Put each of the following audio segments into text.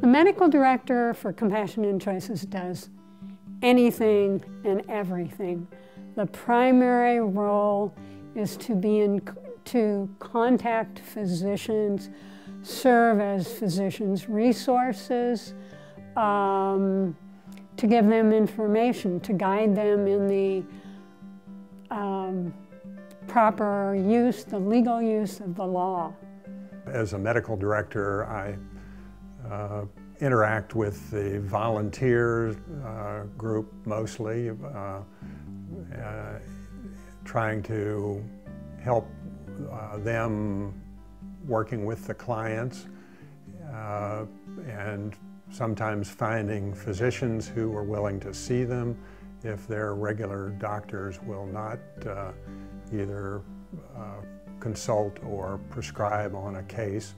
The medical director for Compassion and Choices does anything and everything. The primary role is to contact physicians, serve as physicians' resources, to give them information, to guide them in the proper use, the legal use of the law. As a medical director, I interact with the volunteer group mostly, trying to help them working with the clients, and sometimes finding physicians who are willing to see them if their regular doctors will not either consult or prescribe on a case.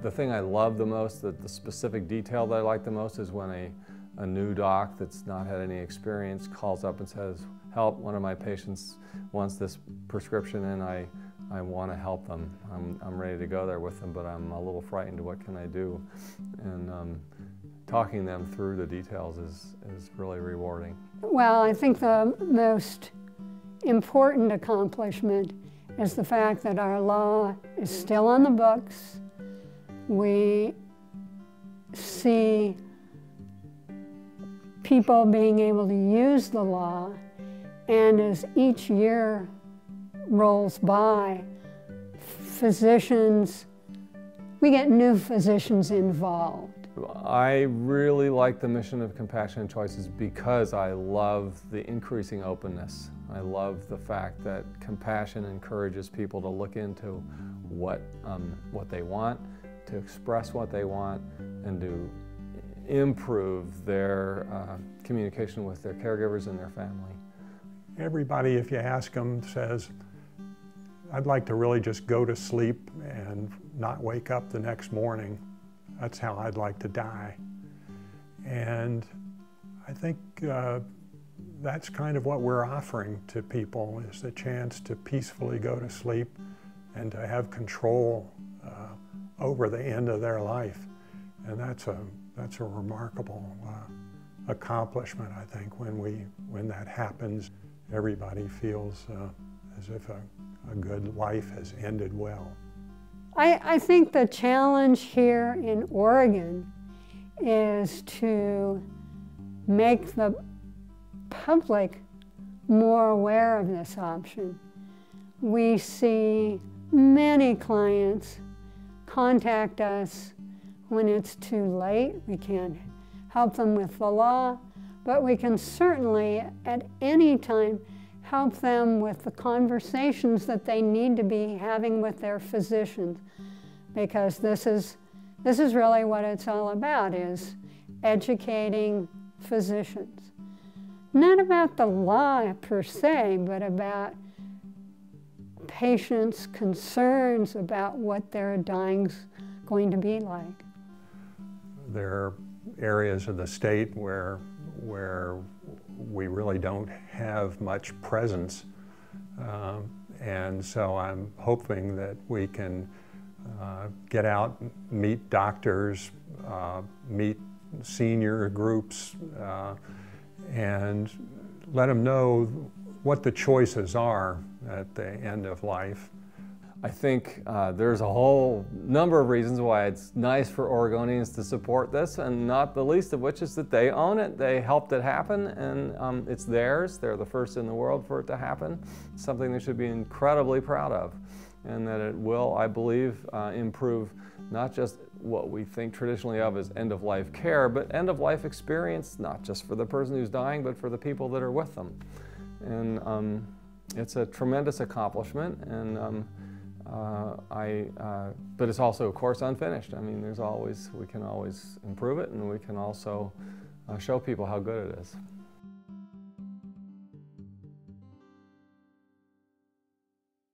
The thing I love the most, the specific detail that I like the most, is when a new doc that's not had any experience calls up and says, "Help, one of my patients wants this prescription and I want to help them. I'm ready to go there with them, but I'm a little frightened. What can I do?" And talking them through the details is really rewarding. Well, I think the most important accomplishment is the fact that our law is still on the books. We see people being able to use the law, and as each year rolls by, we get new physicians involved. I really like the mission of Compassion and Choices because I love the increasing openness. I love the fact that compassion encourages people to look into what they want, to express what they want, and to improve their communication with their caregivers and their family. Everybody, if you ask them, says, "I'd like to really just go to sleep and not wake up the next morning. That's how I'd like to die." And I think that's kind of what we're offering to people, is the chance to peacefully go to sleep and to have control over the end of their life. And that's a remarkable accomplishment, I think. When that happens, everybody feels as if a good life has ended well. I think the challenge here in Oregon is to make the public more aware of this option. We see many clients contact us when it's too late. We can't help them with the law, but we can certainly at any time help them with the conversations that they need to be having with their physicians, because this is really what it's all about, is educating physicians. Not about the law per se, but about patients' concerns about what their dying's going to be like. There are areas of the state where we really don't have much presence, and so I'm hoping that we can get out, meet doctors, meet senior groups, and let them know what the choices are at the end of life. I think there's a whole number of reasons why it's nice for Oregonians to support this, and not the least of which is that they own it, they helped it happen, and it's theirs. They're the first in the world for it to happen. It's something they should be incredibly proud of, and that it will, I believe, improve not just what we think traditionally of as end-of-life care, but end-of-life experience, not just for the person who's dying, but for the people that are with them. And it's a tremendous accomplishment, and but it's also, of course, unfinished. I mean, we can always improve it, and we can also show people how good it is.